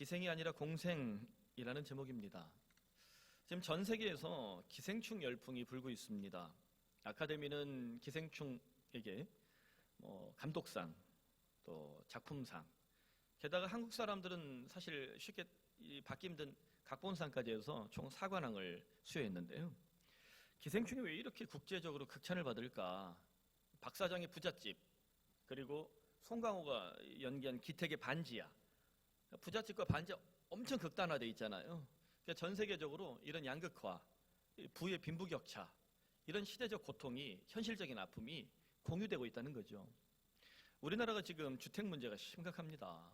기생이 아니라 공생이라는 제목입니다. 지금 전 세계에서 기생충 열풍이 불고 있습니다. 아카데미는 기생충에게 감독상, 또 작품상, 게다가 한국 사람들은 사실 쉽게 받기 힘든 각본상까지 해서 총 4관왕을 수여했는데요. 기생충이 왜 이렇게 국제적으로 극찬을 받을까? 박 사장의 부잣집, 그리고 송강호가 연기한 기택의 반지하, 부잣집과 반지하 엄청 극단화되어 있잖아요. 그러니까 전 세계적으로 이런 양극화, 부의 빈부격차, 이런 시대적 고통이, 현실적인 아픔이 공유되고 있다는 거죠. 우리나라가 지금 주택 문제가 심각합니다.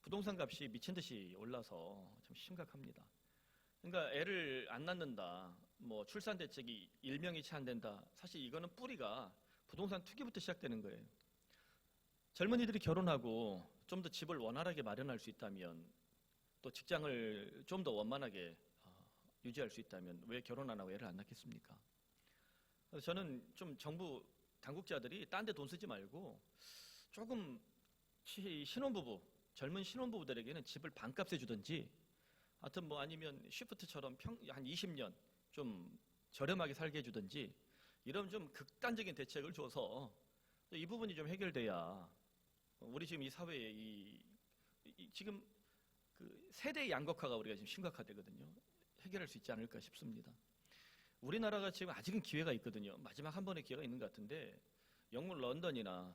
부동산 값이 미친 듯이 올라서 참 심각합니다. 그러니까 애를 안 낳는다, 출산 대책이 일명이 채 안 된다. 사실 이거는 뿌리가 부동산 투기부터 시작되는 거예요. 젊은이들이 결혼하고 좀 더 집을 원활하게 마련할 수 있다면, 또 직장을 좀 더 원만하게 유지할 수 있다면 왜 결혼 안 하고 애를 안 낳겠습니까? 그래서 저는 좀 정부 당국자들이 딴 데 돈 쓰지 말고 조금 신혼부부, 젊은 신혼부부들에게는 집을 반값에 주든지, 하여튼 아니면 쉬프트처럼 한 20년 좀 저렴하게 살게 해주든지, 이런 좀 극단적인 대책을 줘서 이 부분이 좀 해결돼야 우리 지금 이 사회에 지금 그 세대의 양극화가 우리가 지금 심각하거든요. 해결할 수 있지 않을까 싶습니다. 우리나라가 지금 아직은 기회가 있거든요. 마지막 한 번의 기회가 있는 것 같은데, 영국 런던이나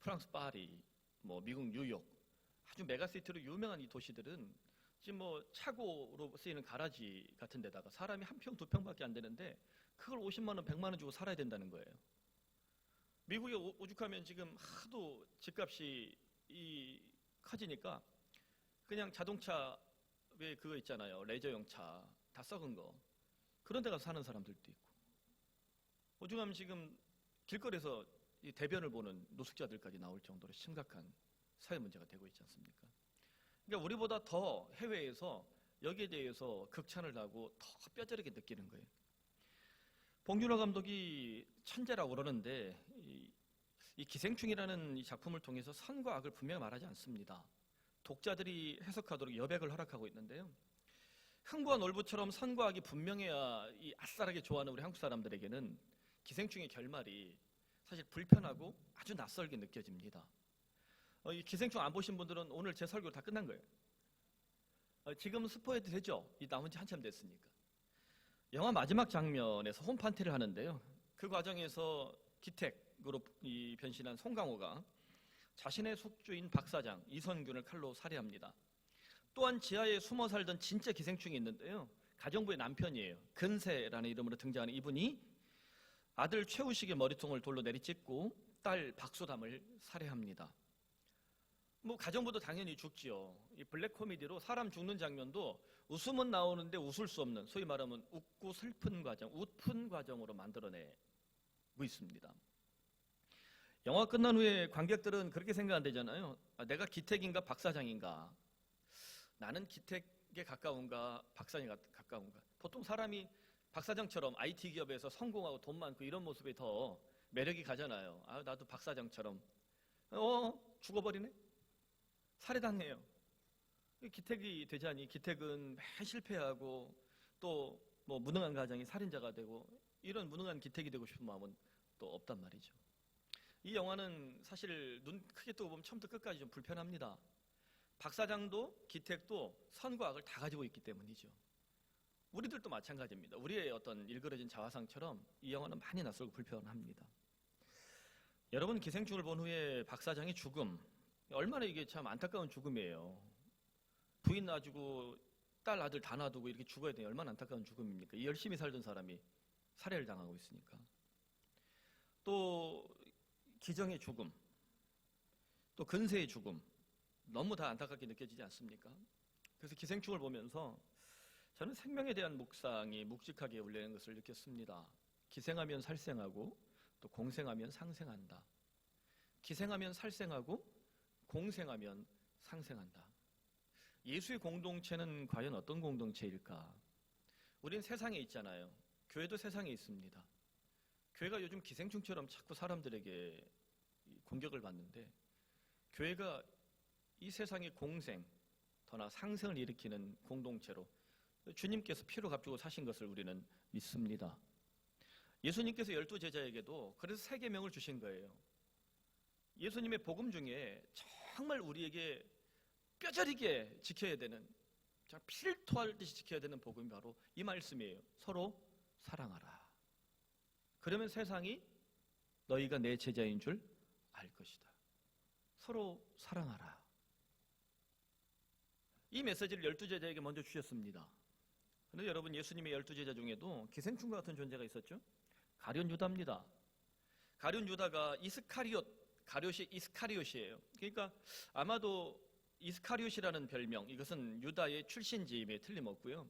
프랑스 파리, 미국 뉴욕, 아주 메가시티로 유명한 이 도시들은 지금 차고로 쓰이는 가라지 같은 데다가 사람이 한 평, 두 평밖에 안 되는데 그걸 50만 원, 100만 원 주고 살아야 된다는 거예요. 미국에 오죽하면 지금 하도 집값이 커지니까 그냥 자동차, 왜 그거 있잖아요, 레저용 차 다 썩은 거, 그런 데 가서 사는 사람들도 있고, 오죽하면 지금 길거리에서 이 대변을 보는 노숙자들까지 나올 정도로 심각한 사회 문제가 되고 있지 않습니까? 그러니까 우리보다 더 해외에서 여기에 대해서 극찬을 하고 더 뼈저리게 느끼는 거예요. 봉준호 감독이 천재라고 그러는데, 이 기생충이라는 이 작품을 통해서 선과 악을 분명히 말하지 않습니다. 독자들이 해석하도록 여백을 허락하고 있는데요. 흥부와 놀부처럼 선과 악이 분명해야 이 아싸라게 좋아하는 우리 한국 사람들에게는 기생충의 결말이 사실 불편하고 아주 낯설게 느껴집니다. 이 기생충 안 보신 분들은 오늘 제 설교 다 끝난 거예요. 지금 스포해도 되죠? 이 나온 지 한참 됐으니까. 영화 마지막 장면에서 홈판티를 하는데요. 그 과정에서 기택으로 변신한 송강호가 자신의 숙주인 박 사장 이선균을 칼로 살해합니다. 또한 지하에 숨어 살던 진짜 기생충이 있는데요. 가정부의 남편이에요. 근세라는 이름으로 등장하는 이분이 아들 최우식의 머리통을 돌로 내리찍고 딸 박수담을 살해합니다. 가정부도 당연히 죽지요. 이 블랙 코미디로 사람 죽는 장면도 웃음은 나오는데 웃을 수 없는, 소위 말하면 웃고 슬픈 과정, 웃픈 과정으로 만들어내고 있습니다. 영화 끝난 후에 관객들은 그렇게 생각 안 되잖아요. 내가 기택인가 박 사장인가? 나는 기택에 가까운가 박 사장에 가까운가? 보통 사람이 박 사장처럼 IT 기업에서 성공하고 돈 많고 이런 모습이 더 매력이 가잖아요. 나도 박 사장처럼. 죽어버리네? 살해당해요. 기택이 되자니 기택은 매 실패하고 또 무능한 가장이 살인자가 되고, 이런 무능한 기택이 되고 싶은 마음은 또 없단 말이죠. 이 영화는 사실 눈 크게 뜨고 보면 처음부터 끝까지 좀 불편합니다. 박 사장도 기택도 선과 악을 다 가지고 있기 때문이죠. 우리들도 마찬가지입니다. 우리의 어떤 일그러진 자화상처럼 이 영화는 많이 낯설고 불편합니다. 여러분, 기생충을 본 후에 박 사장의 죽음, 얼마나 이게 참 안타까운 죽음이에요. 부인 놔주고 딸 아들 다 놔두고 이렇게 죽어야 되니 얼마나 안타까운 죽음입니까? 열심히 살던 사람이 살해를 당하고 있으니까. 또 기정의 죽음, 또 근세의 죽음, 너무 다 안타깝게 느껴지지 않습니까? 그래서 기생충을 보면서 저는 생명에 대한 묵상이 묵직하게 울리는 것을 느꼈습니다. 기생하면 살생하고 또 공생하면 상생한다. 기생하면 살생하고 공생하면 상생한다. 예수의 공동체는 과연 어떤 공동체일까? 우린 세상에 있잖아요. 교회도 세상에 있습니다. 교회가 요즘 기생충처럼 자꾸 사람들에게 공격을 받는데, 교회가 이 세상의 공생, 더나 상생을 일으키는 공동체로 주님께서 피로 값주고 사신 것을 우리는 믿습니다. 예수님께서 12제자에게도 그래서 세 계명을 주신 거예요. 예수님의 복음 중에 정말 우리에게 뼈저리게 지켜야 되는, 피를 토하듯이 지켜야 되는 복음이 바로 이 말씀이에요. 서로 사랑하라. 그러면 세상이 너희가 내 제자인 줄 알 것이다. 서로 사랑하라. 이 메시지를 12제자에게 먼저 주셨습니다. 그런데 여러분, 예수님의 12제자 중에도 기생충과 같은 존재가 있었죠. 가룟 유다입니다. 가룟 유다가 가룟이 이스카리옷이에요. 그러니까 아마도 이스카리옷이라는 별명, 이것은 유다의 출신지임에 틀림없고요.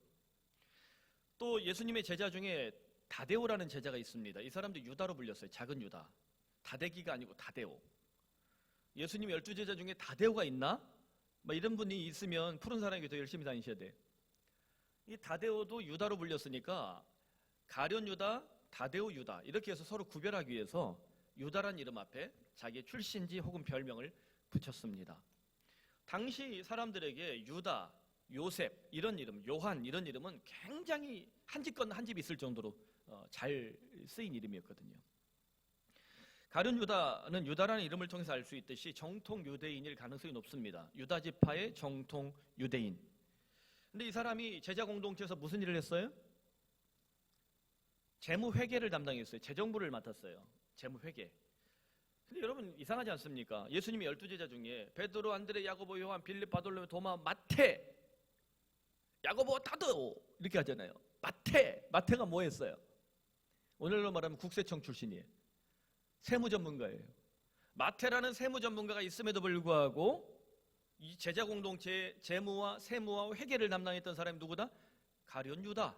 또 예수님의 제자 중에 다데오라는 제자가 있습니다. 이 사람도 유다로 불렸어요. 작은 유다. 다대기가 아니고 다데오. 예수님 12제자 중에 다데오가 있나? 이런 분이 있으면 푸른 사랑이 더 열심히 다니셔야 돼. 이 다데오도 유다로 불렸으니까 가룟 유다, 다데오 유다 이렇게 해서 서로 구별하기 위해서 유다란 이름 앞에 자기의 출신지 혹은 별명을 붙였습니다. 당시 사람들에게 유다, 요셉 이런 이름, 요한 이런 이름은 굉장히 한 집 건 한 집 있을 정도로 잘 쓰인 이름이었거든요. 가룟 유다는 유다라는 이름을 통해서 알 수 있듯이 정통 유대인일 가능성이 높습니다. 유다 지파의 정통 유대인. 근데 이 사람이 제자 공동체에서 무슨 일을 했어요? 재무 회계를 담당했어요. 재정부를 맡았어요. 재무 회계. 근데 여러분 이상하지 않습니까? 예수님의 12제자 중에 베드로, 안드레, 야고보, 요한, 빌립, 바돌로메, 도마, 마태, 야고보, 타도 이렇게 하잖아요. 마태가 뭐 했어요? 오늘로 말하면 국세청 출신이에요. 세무 전문가예요. 마태라는 세무 전문가가 있음에도 불구하고 이 제자 공동체의 재무와 세무와 회계를 담당했던 사람이 누구다? 가룟 유다.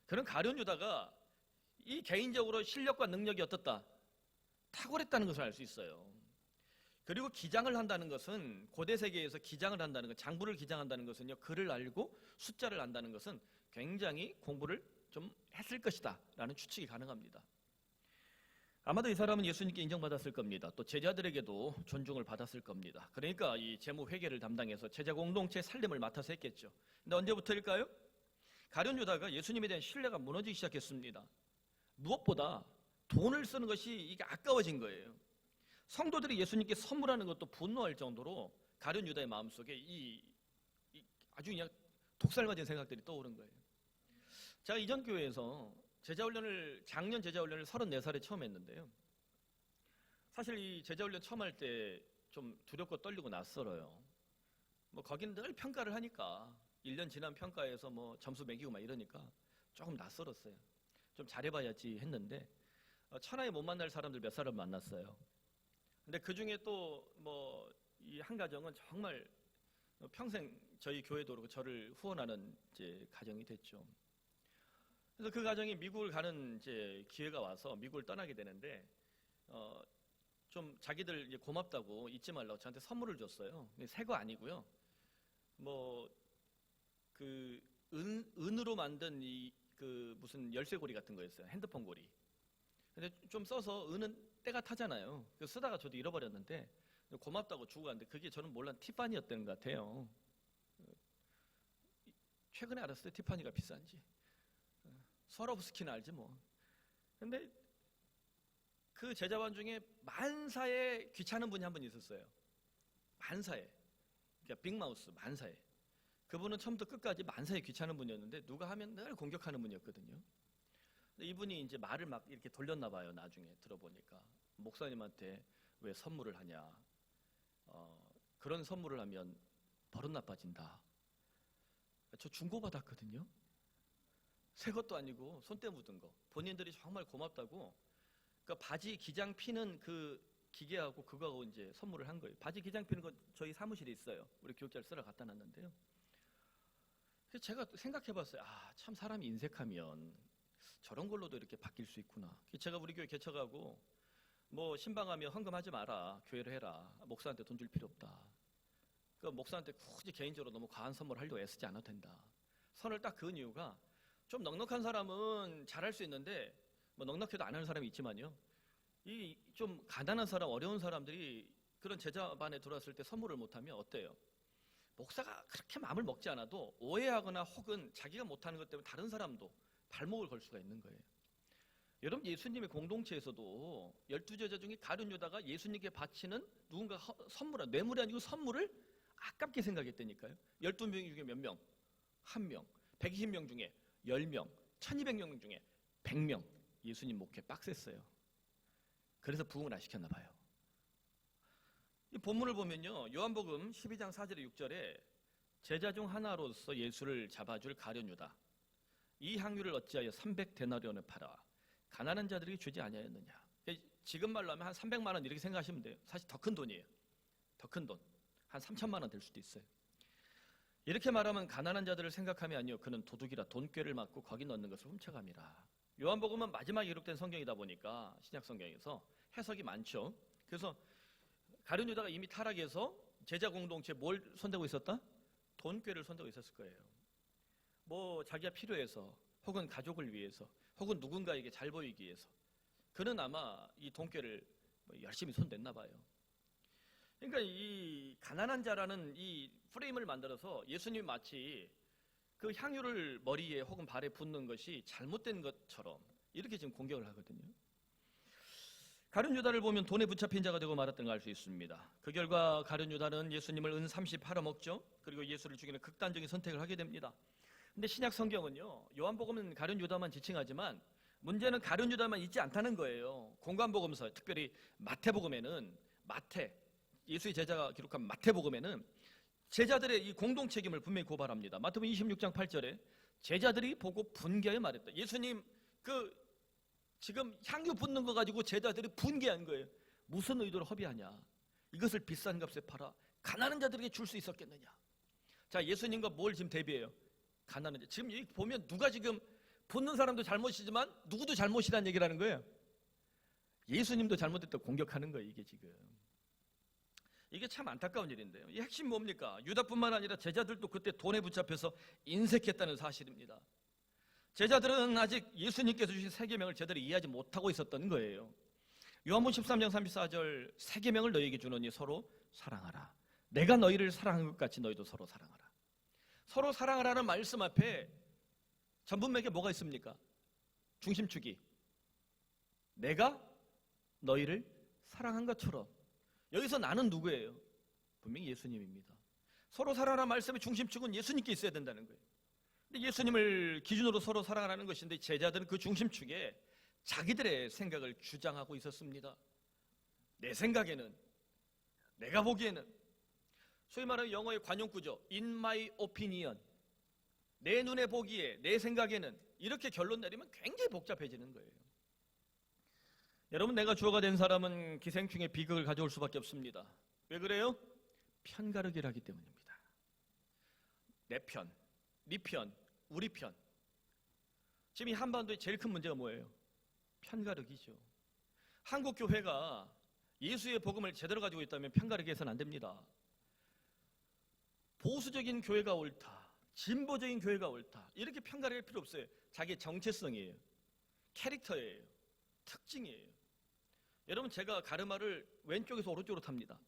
그런 가룟 유다가 이 개인적으로 실력과 능력이 어떻다? 탁월했다는 것을 알 수 있어요. 그리고 기장을 한다는 것은, 고대 세계에서 기장을 한다는 것, 장부를 기장한다는 것은요, 글을 알고 숫자를 안다는 것은 굉장히 공부를 좀 했을 것이다 라는 추측이 가능합니다. 아마도 이 사람은 예수님께 인정받았을 겁니다. 또 제자들에게도 존중을 받았을 겁니다. 그러니까 이 재무 회계를 담당해서 제자 공동체의 살림을 맡아서 했겠죠. 근데 언제부터일까요? 가룟 유다가 예수님에 대한 신뢰가 무너지기 시작했습니다. 무엇보다 돈을 쓰는 것이 이게 아까워진 거예요. 성도들이 예수님께 선물하는 것도 분노할 정도로 가룟 유다의 마음속에 아주 그냥 독살맞은 생각들이 떠오른 거예요. 제가 이전 교회에서 작년 제자훈련을 34살에 처음 했는데요. 사실 이 제자훈련 처음 할 때 좀 두렵고 떨리고 낯설어요. 거기는 늘 평가를 하니까 1년 지난 평가에서 점수 매기고 이러니까 조금 낯설었어요. 좀 잘해봐야지 했는데 천하에 못 만날 사람들 몇 사람 만났어요. 근데 그 중에 또 이 한 가정은 정말 평생 저희 교회도 그렇고 저를 후원하는 이제 가정이 됐죠. 그래서 그 가정이 미국을 가는 이제 기회가 와서 미국을 떠나게 되는데 좀 자기들 이제 고맙다고 잊지 말라고 저한테 선물을 줬어요. 새 거 아니고요. 그 은으로 만든 그 무슨 열쇠고리 같은 거였어요. 핸드폰 고리. 근데 좀 써서 은은 때가 타잖아요. 그래서 쓰다가 저도 잃어버렸는데 고맙다고 주고 갔는데 그게 저는 몰랐던 티파니였던 것 같아요. 최근에 알았어요. 티파니가 비싼지. 서럽스키는 알지 뭐. 근데 그 제자반 중에 만사에 귀찮은 분이 한 분 있었어요. 만사에. 그러니까 빅마우스 만사에. 그분은 처음부터 끝까지 만사에 귀찮은 분이었는데 누가 하면 늘 공격하는 분이었거든요. 근데 이분이 이제 말을 막 이렇게 돌렸나 봐요. 나중에 들어보니까 목사님한테 왜 선물을 하냐. 그런 선물을 하면 버릇 나빠진다. 저 중고받았거든요. 새 것도 아니고 손때 묻은 거. 본인들이 정말 고맙다고. 그러니까 바지 기장 피는 그 기계하고 그거하고 이제 선물을 한 거예요. 바지 기장 피는 거 저희 사무실에 있어요. 우리 교육자를 쓰러 갖다 놨는데요. 그래서 제가 생각해봤어요. 참 사람이 인색하면 저런 걸로도 이렇게 바뀔 수 있구나. 제가 우리 교회 개척하고 신방하면 헌금하지 마라. 교회를 해라. 목사한테 돈 줄 필요 없다. 그 목사한테 굳이 개인적으로 너무 과한 선물 하려고 애쓰지 않아도 된다. 선을 딱 그은 이유가 좀 넉넉한 사람은 잘할 수 있는데 넉넉해도 안 하는 사람이 있지만요. 이 좀 가난한 사람, 어려운 사람들이 그런 제자반에 들어왔을 때 선물을 못하면 어때요? 목사가 그렇게 마음을 먹지 않아도 오해하거나 혹은 자기가 못하는 것 때문에 다른 사람도 발목을 걸 수가 있는 거예요. 여러분, 예수님의 공동체에서도 12제자 중에 가룟 유다가 예수님께 바치는 누군가 선물, 뇌물이 아니고 선물을 아깝게 생각했다니까요. 12명 중에 몇 명? 1명. 120명 중에 10명. 1200명 중에 100명. 예수님 목회 빡셌어요. 그래서 부흥을 안 시켰나 봐요. 이 본문을 보면요, 요한복음 12장 4절에 6절에 제자 중 하나로서 예수를 잡아줄 가룟 유다, 이 향유를 어찌하여 300데나리온에 팔아 가난한 자들에게 주지 아니하였느냐. 지금 말로 하면 한 300만 원 이렇게 생각하시면 돼요. 사실 더 큰 돈이에요. 더 큰 돈. 한 3천만 원 될 수도 있어요. 이렇게 말하면 가난한 자들을 생각함이 아니요 그는 도둑이라 돈꾀를 맞고 거기 넣는 것을 훔쳐갑니다. 요한복음은 마지막에 기록된 성경이다 보니까 신약 성경에서 해석이 많죠. 그래서 가룟 유다가 이미 타락해서 제자 공동체에 뭘 손대고 있었다? 돈꾀를 손대고 있었을 거예요. 뭐 자기가 필요해서 혹은 가족을 위해서 혹은 누군가에게 잘 보이기 위해서 그는 아마 이 돈꾀를 열심히 손댔나 봐요. 그러니까 이 가난한 자라는 이 프레임을 만들어서 예수님이 마치 그 향유를 머리에 혹은 발에 붓는 것이 잘못된 것처럼 이렇게 지금 공격을 하거든요. 가룟 유다를 보면 돈에 붙잡힌 자가 되고 말았던 걸 알 수 있습니다. 그 결과 가룟 유다는 예수님을 은 30 팔아먹죠. 그리고 예수를 죽이는 극단적인 선택을 하게 됩니다. 근데 신약 성경은요, 요한복음은 가룟 유다만 지칭하지만 문제는 가룟 유다만 있지 않다는 거예요. 공관복음서, 특별히 마태복음에는 예수의 제자가 기록한 마태복음에는 제자들의 이 공동 책임을 분명히 고발합니다. 마태복음 26장 8절에 제자들이 보고 분개하여 말했다. 예수님 지금 향유 붓는 거 가지고 제자들이 분개한 거예요. 무슨 의도로 허비하냐? 이것을 비싼 값에 팔아 가난한 자들에게 줄 수 있었겠느냐? 자, 예수님과 뭘 지금 대비해요? 가난한 자. 지금 여기 보면 누가 지금 붓는 사람도 잘못이지만 누구도 잘못이라는 얘기라는 거예요. 예수님도 잘못했다고 공격하는 거예요, 이게 지금. 이게 참 안타까운 일인데요. 이 핵심 뭡니까? 유다뿐만 아니라 제자들도 그때 돈에 붙잡혀서 인색했다는 사실입니다. 제자들은 아직 예수님께서 주신 세 계명을 제대로 이해하지 못하고 있었던 거예요. 요한복음 13장 34절 세 계명을 너희에게 주노니 서로 사랑하라. 내가 너희를 사랑한 것 같이 너희도 서로 사랑하라. 서로 사랑하라는 말씀 앞에 전분맥에 뭐가 있습니까? 중심축이 내가 너희를 사랑한 것처럼. 여기서 나는 누구예요? 분명히 예수님입니다. 서로 사랑하라는 말씀의 중심축은 예수님께 있어야 된다는 거예요. 근데 예수님을 기준으로 서로 사랑하라는 것인데 제자들은 그 중심축에 자기들의 생각을 주장하고 있었습니다. 내 생각에는, 내가 보기에는, 소위 말하는 영어의 관용구죠. In my opinion. 내 눈에 보기에, 내 생각에는, 이렇게 결론 내리면 굉장히 복잡해지는 거예요. 여러분, 내가 주어가 된 사람은 기생충의 비극을 가져올 수밖에 없습니다. 왜 그래요? 편가르기를 하기 때문입니다. 내 편, 네 편, 우리 편. 지금 이 한반도의 제일 큰 문제가 뭐예요? 편가르기죠. 한국 교회가 예수의 복음을 제대로 가지고 있다면 편가르기 해서는 안 됩니다. 보수적인 교회가 옳다, 진보적인 교회가 옳다, 이렇게 편가르기 할 필요 없어요. 자기의 정체성이에요. 캐릭터예요. 특징이에요. 여러분, 제가 가르마를 왼쪽에서 오른쪽으로 탑니다.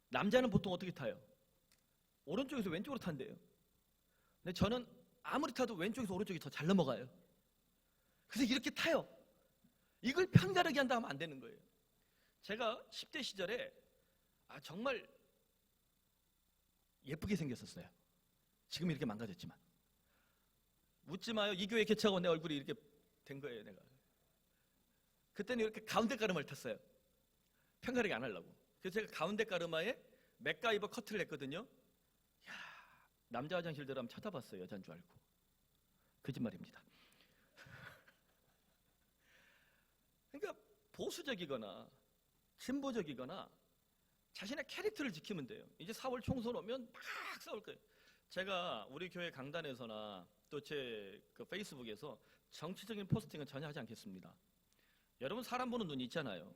남자는 보통 어떻게 타요? 오른쪽에서 왼쪽으로 탄대요. 근데 저는 아무리 타도 왼쪽에서 오른쪽이 더 잘 넘어가요. 그래서 이렇게 타요. 이걸 편가르기 한다 하면 안 되는 거예요. 제가 10대 시절에 정말 예쁘게 생겼었어요. 지금 이렇게 망가졌지만. 묻지 마요. 이 교회 개척하고 내 얼굴이 이렇게 된 거예요, 내가. 그때는 이렇게 가운데 가르마를 탔어요. 편가르기 안 하려고. 그래서 제가 가운데 가르마에 맥가이버 커트를 했거든요. 야, 남자 화장실 들어가면 쳐다봤어요. 여자인 줄 알고. 거짓말입니다. 그러니까 보수적이거나 진보적이거나 자신의 캐릭터를 지키면 돼요. 이제 4월 총선 오면 막 싸울 거예요. 제가 우리 교회 강단에서나 또 제 그 페이스북에서 정치적인 포스팅은 전혀 하지 않겠습니다. 여러분, 사람 보는 눈이 있잖아요.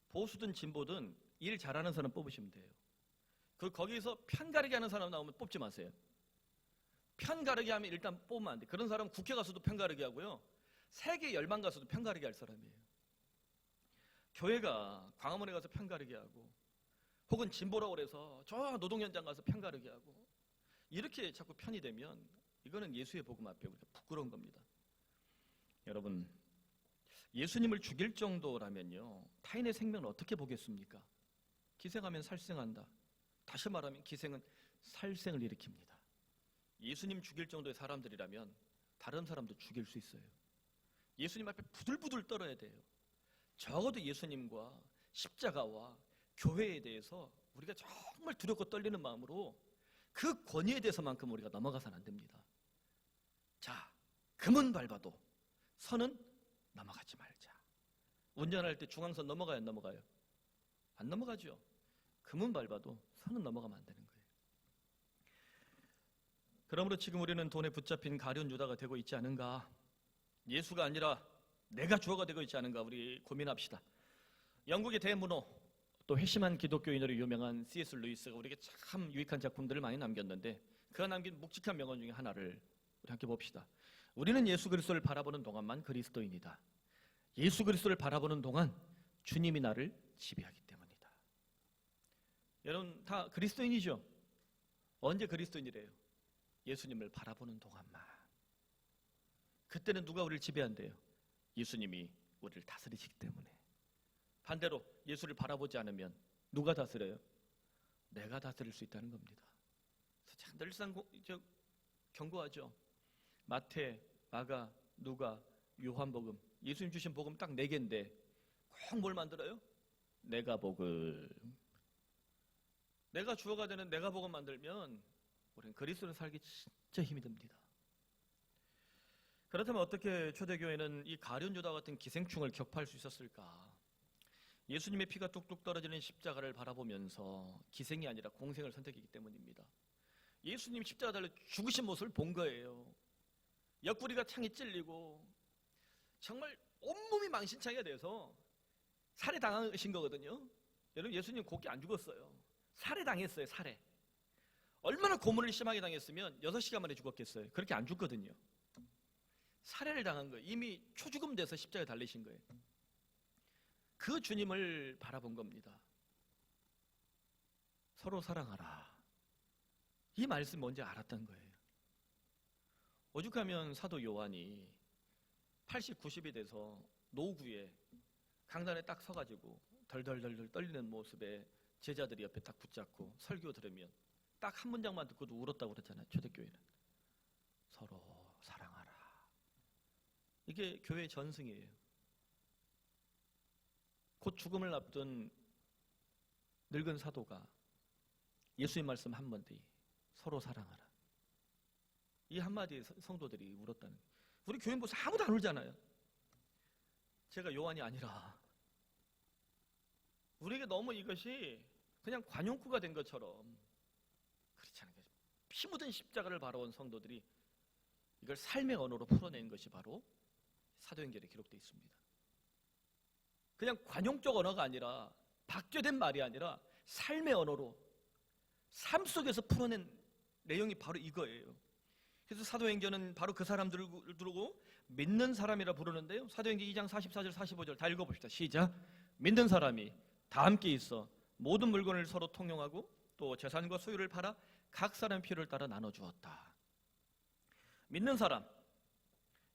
보수든 진보든 일 잘하는 사람 뽑으시면 돼요. 거기서 편가르기 하는 사람 나오면 뽑지 마세요. 편가르기 하면 일단 뽑으면 안 돼. 그런 사람은 국회 가서도 편가르기 하고요. 세계 열방 가서도 편가르기 할 사람이에요. 교회가 광화문에 가서 편가르기 하고 혹은 진보라고 그래서 저 노동 현장 가서 편가르기 하고 이렇게 자꾸 편이 되면 이거는 예수의 복음 앞에 우리가 부끄러운 겁니다. 여러분, 예수님을 죽일 정도라면요, 타인의 생명을 어떻게 보겠습니까? 기생하면 살생한다. 다시 말하면 기생은 살생을 일으킵니다. 예수님 죽일 정도의 사람들이라면 다른 사람도 죽일 수 있어요. 예수님 앞에 부들부들 떨어야 돼요. 적어도 예수님과 십자가와 교회에 대해서 우리가 정말 두렵고 떨리는 마음으로 그 권위에 대해서만큼 우리가 넘어가서는 안 됩니다. 자, 금은 밟아도 선은 넘어가지 말자. 운전할 때 중앙선 넘어가요, 안 넘어가요? 안 넘어가죠. 금은 밟아도 선은 넘어가면 안 되는 거예요. 그러므로 지금 우리는 돈에 붙잡힌 가룟 유다가 되고 있지 않은가? 예수가 아니라 내가 주어가 되고 있지 않은가? 우리 고민합시다. 영국의 대문호, 또 회심한 기독교인으로 유명한 C.S. 루이스가 우리에게 참 유익한 작품들을 많이 남겼는데 그가 남긴 묵직한 명언 중에 하나를 우리 함께 봅시다. 우리는 예수 그리스도를 바라보는 동안만 그리스도인이다. 예수 그리스도를 바라보는 동안 주님이 나를 지배하기 때문이다. 여러분 다 그리스도인이죠? 언제 그리스도인이래요? 예수님을 바라보는 동안만. 그때는 누가 우리를 지배한대요? 예수님이 우리를 다스리시기 때문에. 반대로 예수를 바라보지 않으면 누가 다스려요? 내가 다스릴 수 있다는 겁니다. 그래서 늘상 경고하죠. 마태, 마가, 누가, 요한복음, 예수님 주신 복음 딱 4개인데 꼭 뭘 만들어요? 내가 복음. 내가 주어가 되는 내가 복음 만들면 우리는 그리스도를 살기 진짜 힘이 듭니다. 그렇다면 어떻게 초대교회는 이 가룟 유다 같은 기생충을 격파할 수 있었을까? 예수님의 피가 뚝뚝 떨어지는 십자가를 바라보면서 기생이 아니라 공생을 선택했기 때문입니다. 예수님 십자가 달려 죽으신 모습을 본 거예요. 옆구리가 창이 찔리고 정말 온몸이 망신창이가 돼서 살해당하신 거거든요. 여러분 예수님 곱게 안 죽었어요. 살해당했어요. 살해. 얼마나 고문을 심하게 당했으면 6시간 만에 죽었겠어요. 그렇게 안 죽거든요. 살해를 당한 거예요. 이미 초죽음 돼서 십자가에 달리신 거예요. 그 주님을 바라본 겁니다. 서로 사랑하라. 이 말씀 뭔지 알았던 거예요. 오죽하면 사도 요한이 80, 90이 돼서 노구에 강단에 딱 서가지고 덜덜덜덜 떨리는 모습에 제자들이 옆에 딱 붙잡고 설교 들으면 딱 한 문장만 듣고도 울었다고 그랬잖아요. 초대교회는 서로 사랑하라. 이게 교회의 전승이에요. 곧 죽음을 앞둔 늙은 사도가 예수의 말씀 한마디 서로 사랑하라. 이 한마디에 성도들이 울었다는 거예요. 우리 교인 보서 아무도 안 울잖아요. 제가 요한이 아니라 우리에게 너무 이것이 그냥 관용구가 된 것처럼 그렇지 않은 거죠. 피 묻은 십자가를 바라본 성도들이 이걸 삶의 언어로 풀어낸 것이 바로 사도행전에 기록되어 있습니다. 그냥 관용적 언어가 아니라 박교된 말이 아니라 삶의 언어로 삶 속에서 풀어낸 내용이 바로 이거예요. 그래서 사도행전은 바로 그 사람들을 두고 믿는 사람이라 부르는데요. 사도행전 2장 44절 45절 다 읽어봅시다. 시작. 믿는 사람이 다 함께 있어 모든 물건을 서로 통용하고 또 재산과 소유를 팔아 각 사람 필요를 따라 나눠주었다. 믿는 사람.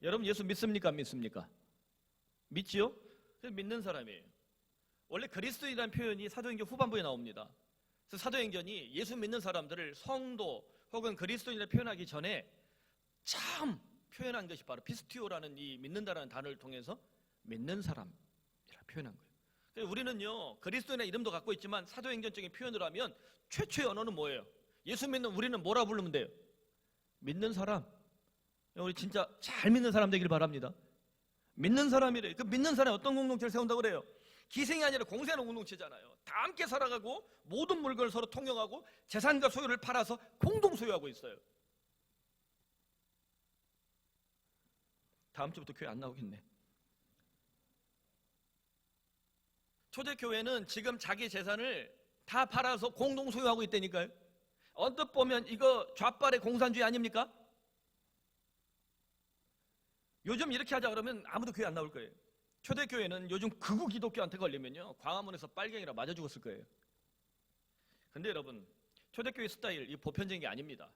여러분 예수 믿습니까? 안 믿습니까? 믿지요? 믿는 사람이에요. 원래 그리스도인이라는 표현이 사도행전 후반부에 나옵니다. 그래서 사도행전이 예수 믿는 사람들을 성도 혹은 그리스도인이라 표현하기 전에 처음 표현한 것이 바로 피스티오라는 이 믿는다라는 단어를 통해서 믿는 사람이라 표현한 거예요. 그래서 우리는요 그리스도인의 이름도 갖고 있지만 사도행전적인 표현으로 하면 최초의 언어는 뭐예요? 예수 믿는 우리는 뭐라 부르면 돼요? 믿는 사람. 우리 진짜 잘 믿는 사람 되길 바랍니다. 믿는 사람이래. 그 믿는 사람이 어떤 공동체를 세운다고 그래요? 기생이 아니라 공생하는 공동체잖아요. 다 함께 살아가고 모든 물건을 서로 통용하고 재산과 소유를 팔아서 공동 소유하고 있어요. 다음 주부터 교회 안 나오겠네. 초대교회는 지금 자기 재산을 다 팔아서 공동 소유하고 있다니까요. 언뜻 보면 이거 좌빨의 공산주의 아닙니까? 요즘 이렇게 하자 그러면 아무도 교회 안 나올 거예요. 초대교회는 요즘 극우 기독교한테 걸리면요 광화문에서 빨갱이라 맞아 죽었을 거예요. 근데 여러분, 초대교회 스타일 이 보편적인 게 아닙니다.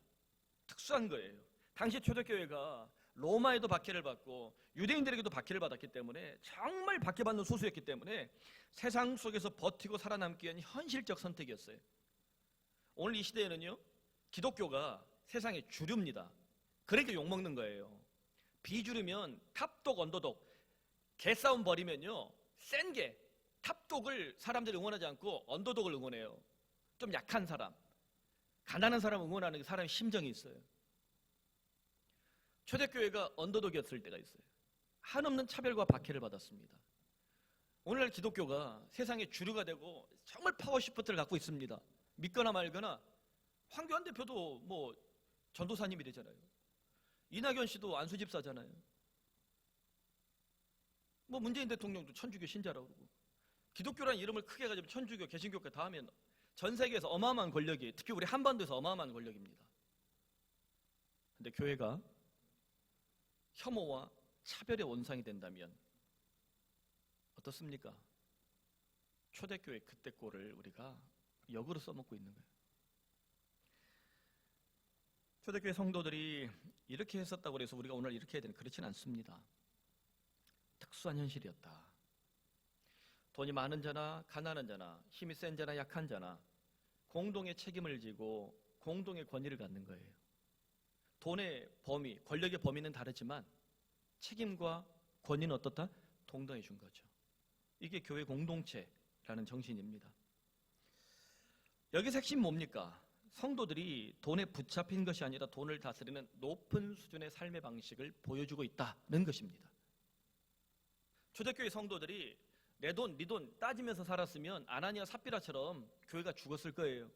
특수한 거예요. 당시 초대교회가 로마에도 박해를 받고 유대인들에게도 박해를 받았기 때문에 정말 박해받는 소수였기 때문에 세상 속에서 버티고 살아남기 위한 현실적 선택이었어요. 오늘 이 시대에는요, 기독교가 세상의 주류입니다. 그러니까 욕먹는 거예요. 비주류면 탑독, 언더독, 개싸움 벌이면요, 센 게 탑독을 사람들이 응원하지 않고 언더독을 응원해요. 좀 약한 사람, 가난한 사람 응원하는 게 사람의 심정이 있어요. 초대교회가 언더독이었을 때가 있어요. 한없는 차별과 박해를 받았습니다. 오늘날 기독교가 세상의 주류가 되고 정말 파워시프트를 갖고 있습니다. 믿거나 말거나 황교안 대표도 뭐 전도사님이 되잖아요. 이낙연 씨도 안수집사잖아요. 뭐 문재인 대통령도 천주교 신자라고 그러고, 기독교라는 이름을 크게 가지면 천주교, 개신교가 다 하면 전 세계에서 어마어마한 권력이, 특히 우리 한반도에서 어마어마한 권력입니다. 근데 교회가 혐오와 차별의 원상이 된다면 어떻습니까? 초대교회 그때 꼴을 우리가 역으로 써먹고 있는 거예요. 초대교회 성도들이 이렇게 했었다고 해서 우리가 오늘 이렇게 해야 되는, 그렇지는 않습니다. 특수한 현실이었다. 돈이 많은 자나 가난한 자나 힘이 센 자나 약한 자나 공동의 책임을 지고 공동의 권위를 갖는 거예요. 돈의 범위, 권력의 범위는 다르지만 책임과 권위는 어떻다? 동등해 준 거죠. 이게 교회 공동체라는 정신입니다. 여기서 핵심 뭡니까? 성도들이 돈에 붙잡힌 것이 아니라 돈을 다스리는 높은 수준의 삶의 방식을 보여주고 있다는 것입니다. 초대교회 성도들이 내 돈, 네 돈 따지면서 살았으면 아나니아 삽비라처럼 교회가 죽었을 거예요.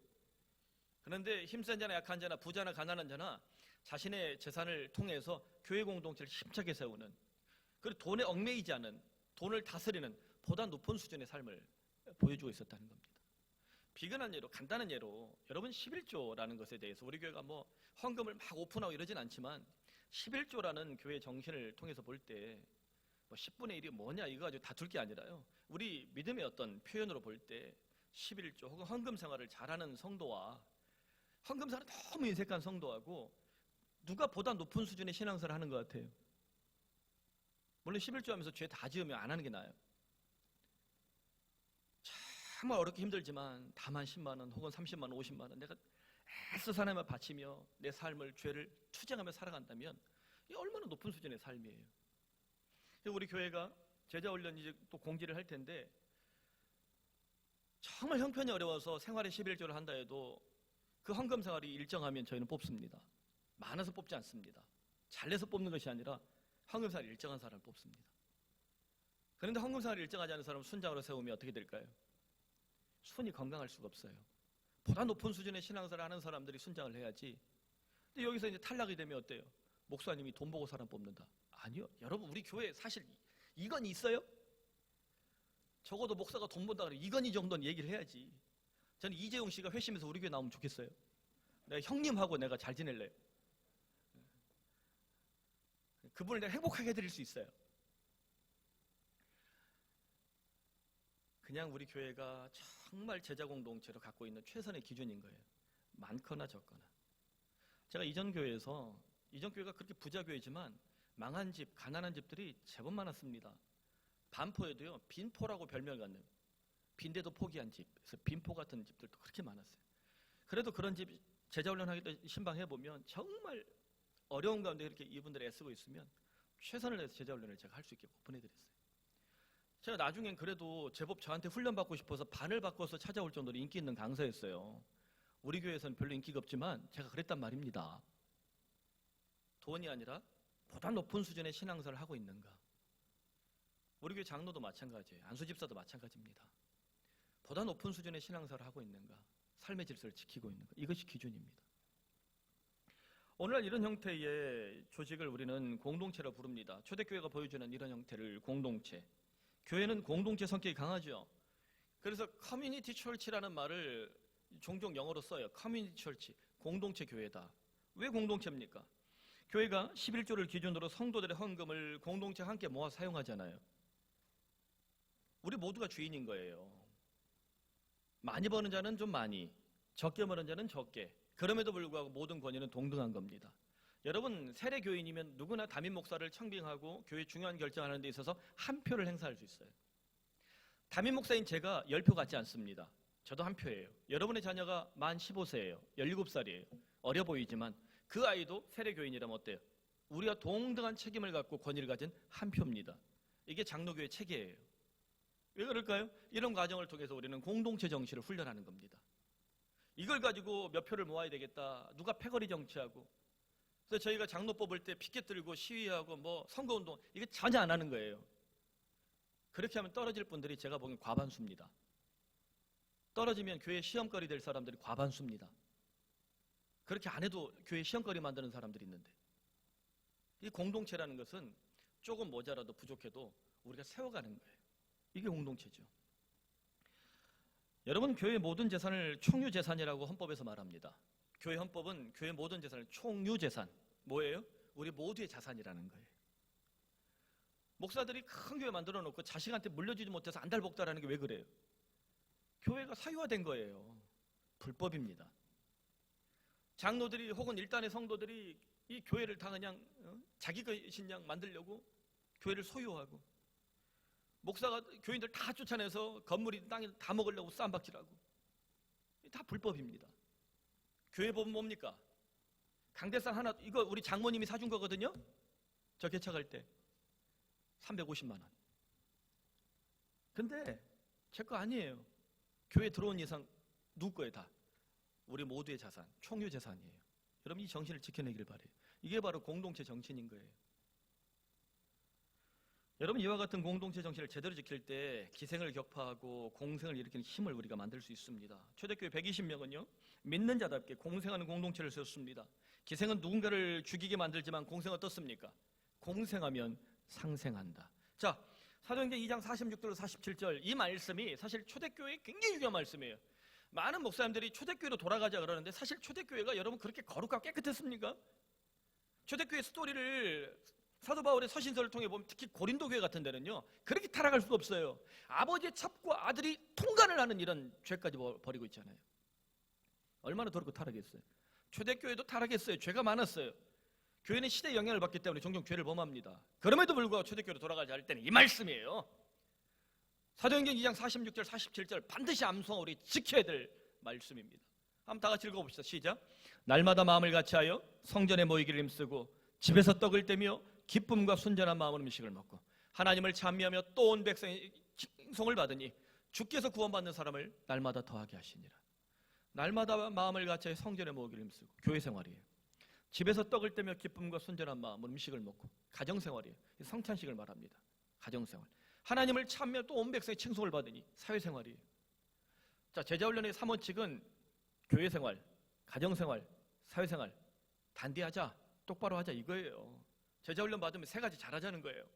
그런데 힘센 자나 약한 자나 부자나 가난한 자나 자신의 재산을 통해서 교회 공동체를 힘차게 세우는, 그리고 돈에 얽매이지 않은, 돈을 다스리는 보다 높은 수준의 삶을 보여주고 있었다는 겁니다. 비근한 예로, 간단한 예로, 여러분 11조라는 것에 대해서 우리 교회가 뭐 헌금을 막 오픈하고 이러진 않지만 11조라는 교회 정신을 통해서 볼 때 뭐 10분의 1이 뭐냐 이거 가지고 다툴 게 아니라요, 우리 믿음의 어떤 표현으로 볼 때 11조 혹은 헌금 생활을 잘하는 성도와 헌금 생활을 너무 인색한 성도하고 누가 보다 높은 수준의 신앙생활을 하는 것 같아요? 물론 11조 하면서 죄 다 지으면 안 하는 게 나아요. 정말 어렵게 힘들지만 다만 10만 원 혹은 30만 원, 50만 원 내가 애써 하나님을 바치며 내 삶을, 죄를 투쟁하며 살아간다면 이게 얼마나 높은 수준의 삶이에요. 우리 교회가 제자훈련 이제 또 공지를 할 텐데, 정말 형편이 어려워서 생활에 11조를 한다 해도 그 헌금 생활이 일정하면 저희는 뽑습니다. 많아서 뽑지 않습니다. 잘내서 뽑는 것이 아니라 헌금 생활이 일정한 사람을 뽑습니다. 그런데 헌금 생활이 일정하지 않은 사람을 순장으로 세우면 어떻게 될까요? 순이 건강할 수가 없어요. 보다 높은 수준의 신앙생활을 하는 사람들이 순장을 해야지. 근데 여기서 이제 탈락이 되면 어때요? 목사님이 돈 보고 사람 뽑는다. 아니요. 여러분, 우리 교회 사실 이건 있어요? 적어도 목사가 돈 번다 그러면 이건희 정도는 얘기를 해야지. 저는 이재용 씨가 회심해서 우리 교회 나오면 좋겠어요. 내가 형님하고 내가 잘 지낼래요. 그분을 내가 행복하게 해드릴 수 있어요. 그냥 우리 교회가 정말 제자 공동체로 갖고 있는 최선의 기준인 거예요. 많거나 적거나. 제가 이전 교회가 그렇게 부자 교회지만 망한 집, 가난한 집들이 제법 많았습니다. 반포에도요, 빈포라고 별명을 갖는, 빈대도 포기한 집, 그래서 빈포 같은 집들도 그렇게 많았어요. 그래도 그런 집 제자훈련하기 때 신방해보면 정말 어려운 가운데 이렇게 이분들이 애쓰고 있으면 최선을 다해서 제자훈련을 제가 할 수 있게 보내드렸어요. 제가 나중엔 그래도 제법 저한테 훈련받고 싶어서 반을 바꿔서 찾아올 정도로 인기 있는 강사였어요. 우리 교회에서는 별로 인기가 없지만 제가 그랬단 말입니다. 돈이 아니라 보다 높은 수준의 신앙생활을 하고 있는가. 우리 교회 장로도 마찬가지예요. 안수집사도 마찬가지입니다. 보다 높은 수준의 신앙생활을 하고 있는가, 삶의 질서를 지키고 있는가, 이것이 기준입니다. 오늘날 이런 형태의 조직을 우리는 공동체로 부릅니다. 초대교회가 보여주는 이런 형태를 공동체. 교회는 공동체 성격이 강하죠. 그래서 커뮤니티 철치라는 말을 종종 영어로 써요. 커뮤니티 철치, 공동체 교회다. 왜 공동체입니까? 교회가 11조를 기준으로 성도들의 헌금을 공동체 함께 모아 사용하잖아요. 우리 모두가 주인인 거예요. 많이 버는 자는 좀 많이, 적게 버는 자는 적게. 그럼에도 불구하고 모든 권위는 동등한 겁니다. 여러분, 세례 교인이면 누구나 담임 목사를 청빙하고 교회 중요한 결정하는 데 있어서 한 표를 행사할 수 있어요. 담임 목사인 제가 10표 같지 않습니다. 저도 한 표예요. 여러분의 자녀가 만 15세예요. 17살이에요. 어려 보이지만 그 아이도 세례 교인이라면 어때요? 우리가 동등한 책임을 갖고 권위를 가진 한 표입니다. 이게 장로교의 체계예요. 왜 그럴까요? 이런 과정을 통해서 우리는 공동체 정치를 훈련하는 겁니다. 이걸 가지고 몇 표를 모아야 되겠다. 누가 패거리 정치하고. 그래서 저희가 장로 뽑을 때 피켓 들고 시위하고 뭐 선거운동 이게 전혀 안 하는 거예요. 그렇게 하면 떨어질 분들이 제가 보기엔 과반수입니다. 떨어지면 교회 시험거리 될 사람들이 과반수입니다. 그렇게 안 해도 교회 시험거리 만드는 사람들이 있는데, 이 공동체라는 것은 조금 모자라도 부족해도 우리가 세워가는 거예요. 이게 공동체죠. 여러분, 교회 모든 재산을 총유재산이라고 헌법에서 말합니다. 교회 헌법은 교회 모든 재산을 총유재산, 뭐예요? 우리 모두의 자산이라는 거예요. 목사들이 큰 교회 만들어 놓고 자식한테 물려주지 못해서 안달복달하는 게 왜 그래요? 교회가 사유화된 거예요. 불법입니다. 장로들이 혹은 일단의 성도들이 이 교회를 다 그냥 자기 것인 양 만들려고 교회를 소유하고, 목사가 교인들 다 쫓아내서 건물이 땅에 다 먹으려고 쌈박질하고, 다 불법입니다. 교회 법은 뭡니까? 강대상 하나, 이거 우리 장모님이 사준 거거든요. 저 개척할 때 350만 원. 근데 제 거 아니에요. 교회 들어온 이상 누구 거예요? 다 우리 모두의 자산, 총유 재산이에요. 여러분, 이 정신을 지켜내길 바래요. 이게 바로 공동체 정신인 거예요. 여러분, 이와 같은 공동체 정신을 제대로 지킬 때 기생을 격파하고 공생을 일으키는 힘을 우리가 만들 수 있습니다. 초대교회 120명은요 믿는 자답게 공생하는 공동체를 세웠습니다. 기생은 누군가를 죽이게 만들지만 공생은 어떻습니까? 공생하면 상생한다. 자, 사도행전 2장 46절 47절, 이 말씀이 사실 초대교회의 굉장히 중요한 말씀이에요. 많은 목사님들이 초대교회로 돌아가자 그러는데, 사실 초대교회가 여러분 그렇게 거룩하고 깨끗했습니까? 초대교회 스토리를 사도 바울의 서신서를 통해 보면, 특히 고린도 교회 같은 데는요 그렇게 타락할 수가 없어요. 아버지의 첩과 아들이 통간을 하는 이런 죄까지 벌이고 있잖아요. 얼마나 더럽고 타락했어요. 초대교회도 타락했어요. 죄가 많았어요. 교회는 시대의 영향을 받기 때문에 종종 죄를 범합니다. 그럼에도 불구하고 초대교회로 돌아가자 할 때는 이 말씀이에요. 사도행전 2장 46절 47절 반드시 암송하고 우리 지켜야 될 말씀입니다. 한번 다 같이 읽어봅시다. 시작. 날마다 마음을 같이하여 성전에 모이기를 힘쓰고 집에서 떡을 떼며 기쁨과 순전한 마음으로 음식을 먹고 하나님을 찬미하며 또 온 백성의 칭송을 받으니 주께서 구원받는 사람을 날마다 더하게 하시니라. 날마다 마음을 같이하여 성전에 모이기를 힘쓰고, 교회 생활이에요. 집에서 떡을 떼며 기쁨과 순전한 마음으로 음식을 먹고, 가정생활이에요. 성찬식을 말합니다. 가정생활. 하나님을 찬미하며 또 온 백성의 칭송을 받으니 사회생활이에요. 자, 제자훈련의 3원칙은 교회생활, 가정생활, 사회생활 단디하자, 똑바로 하자, 이거예요. 제자훈련 받으면 세 가지 잘하자는 거예요.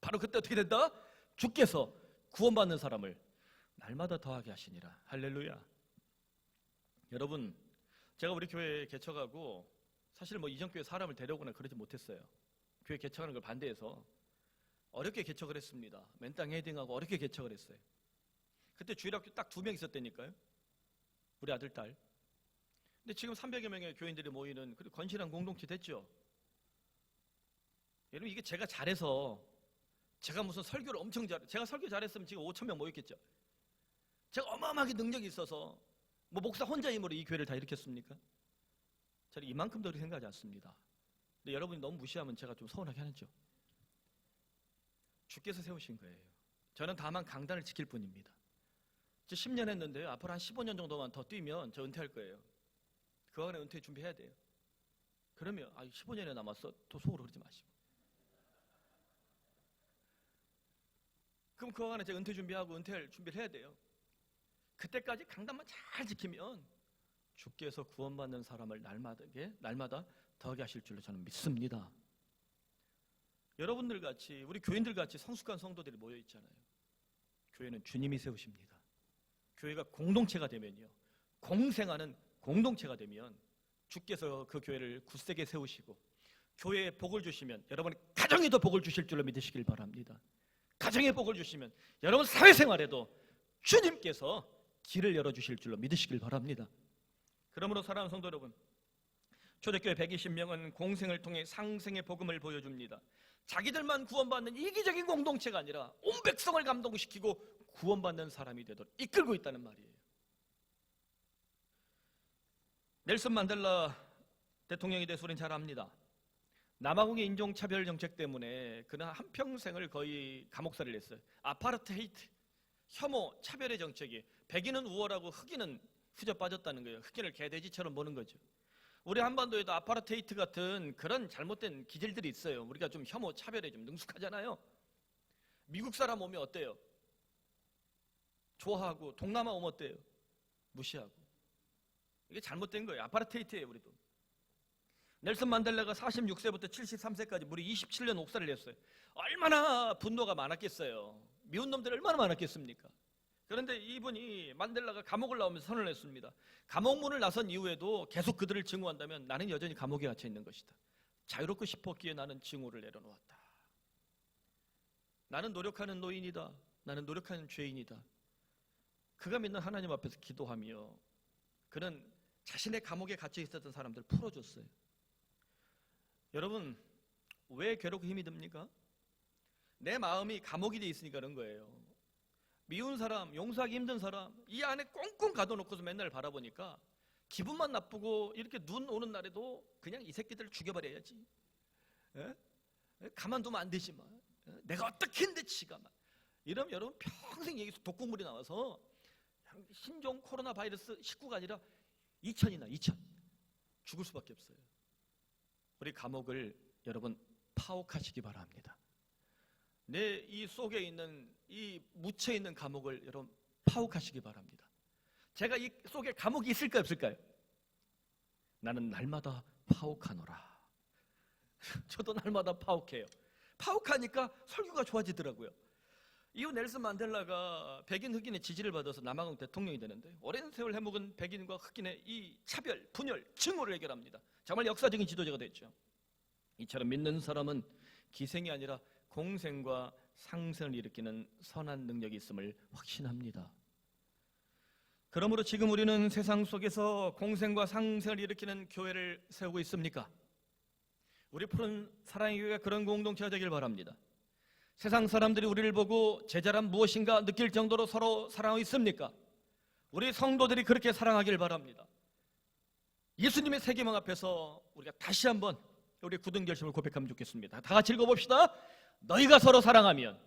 바로 그때 어떻게 된다? 주께서 구원받는 사람을 날마다 더하게 하시니라. 할렐루야. 여러분, 제가 우리 교회 개척하고 사실 뭐 이전 교회 사람을 데려오거나 그러지 못했어요. 교회 개척하는 걸 반대해서 어렵게 개척을 했습니다. 맨땅 헤딩하고 어렵게 개척을 했어요. 그때 주일학교 딱 2명 있었다니까요. 우리 아들, 딸. 근데 지금 300여 명의 교인들이 모이는 건실한 공동체 됐죠. 여러분, 이게 제가 잘해서, 제가 무슨 설교를 엄청 제가 설교 잘했으면 지금 5,000명 모였겠죠. 제가 어마어마하게 능력이 있어서 뭐 목사 혼자 힘으로 이 교회를 다 일으켰습니까? 저는 이만큼도 그렇게 생각하지 않습니다. 근데 여러분이 너무 무시하면 제가 좀 서운하게 하죠. 주께서 세우신 거예요. 저는 다만 강단을 지킬 뿐입니다. 저 10년 했는데요, 앞으로 한 15년 정도만 더 뛰면 저 은퇴할 거예요. 그 안에 은퇴 준비해야 돼요. 그러면 15년이 남았어, 또 속으로 그러지 마시고. 그럼 그 안에 제가 은퇴 준비하고 은퇴할 준비를 해야 돼요. 그때까지 강단만 잘 지키면 주께서 구원받는 사람을 날마다 더하게 하실 줄로 저는 믿습니다. 여러분들 같이, 우리 교인들 같이 성숙한 성도들이 모여 있잖아요. 교회는 주님이 세우십니다. 교회가 공동체가 되면요, 공생하는 공동체가 되면 주께서 그 교회를 굳세게 세우시고 교회에 복을 주시면 여러분의 가정에도 복을 주실 줄로 믿으시길 바랍니다. 가정에 복을 주시면 여러분 사회생활에도 주님께서 길을 열어주실 줄로 믿으시길 바랍니다. 그러므로 사랑하는 성도 여러분, 초대교회 120명은 공생을 통해 상생의 복음을 보여줍니다. 자기들만 구원받는 이기적인 공동체가 아니라 온 백성을 감동시키고 구원받는 사람이 되도록 이끌고 있다는 말이에요. 넬슨 만델라 대통령에 대해서 우리는 잘 압니다. 남아공의 인종차별 정책 때문에 그는 한평생을 거의 감옥살이를 했어요. 아파르테이트, 혐오, 차별의 정책이, 백인은 우월하고 흑인은 후져 빠졌다는 거예요. 흑인을 개돼지처럼 보는 거죠. 우리 한반도에도 아파르테이트 같은 그런 잘못된 기질들이 있어요. 우리가 좀 혐오, 차별에 좀 능숙하잖아요. 미국 사람 오면 어때요? 좋아하고, 동남아 오면 어때요? 무시하고. 이게 잘못된 거예요. 아파르테이트예요, 우리도. 넬슨 만델라가 46세부터 73세까지 무려 27년 옥살이를 했어요. 얼마나 분노가 많았겠어요. 미운 놈들 얼마나 많았겠습니까? 그런데 이분이, 만델라가 감옥을 나오면서 선언을 했습니다. 감옥문을 나선 이후에도 계속 그들을 증오한다면 나는 여전히 감옥에 갇혀 있는 것이다. 자유롭고 싶었기에 나는 증오를 내려놓았다. 나는 노력하는 노인이다. 나는 노력하는 죄인이다. 그가 믿는 하나님 앞에서 기도하며 그는 자신의 감옥에 갇혀 있었던 사람들을 풀어줬어요. 여러분, 왜 괴롭고 힘이 듭니까? 내 마음이 감옥이 돼 있으니까 그런 거예요. 미운 사람, 용서하기 힘든 사람, 이 안에 꽁꽁 가둬놓고서 맨날 바라보니까 기분만 나쁘고, 이렇게 눈 오는 날에도 그냥 이 새끼들을 죽여버려야지. 에? 가만두면 안 되지만, 내가 어떻게 했는데 지가 막. 이러면 여러분 평생 여기서 독극물이 나와서 신종 코로나 바이러스 19가 아니라 2000이나 2000 죽을 수밖에 없어요. 우리 감옥을 여러분 파옥하시기 바랍니다. 내 이 속에 있는, 이 묻혀 있는 감옥을 여러분 파옥하시기 바랍니다. 제가 이 속에 감옥이 있을까요, 없을까요? 나는 날마다 파옥하노라. 저도 날마다 파옥해요. 파옥하니까 설교가 좋아지더라고요. 이후 넬슨 만델라가 백인 흑인의 지지를 받아서 남아공 대통령이 되는데, 오랜 세월 해묵은 백인과 흑인의 이 차별, 분열, 증오를 해결합니다. 정말 역사적인 지도자가 됐죠. 이처럼 믿는 사람은 기생이 아니라 공생과 상생을 일으키는 선한 능력이 있음을 확신합니다. 그러므로 지금 우리는 세상 속에서 공생과 상생을 일으키는 교회를 세우고 있습니까? 우리 푸른 사랑의 교회가 그런 공동체가 되길 바랍니다. 세상 사람들이 우리를 보고 제자란 무엇인가 느낄 정도로 서로 사랑하고 있습니까? 우리 성도들이 그렇게 사랑하길 바랍니다. 예수님의 세계망 앞에서 우리가 다시 한번 우리 굳은 결심을 고백하면 좋겠습니다. 다 같이 읽어봅시다. 너희가 서로 사랑하면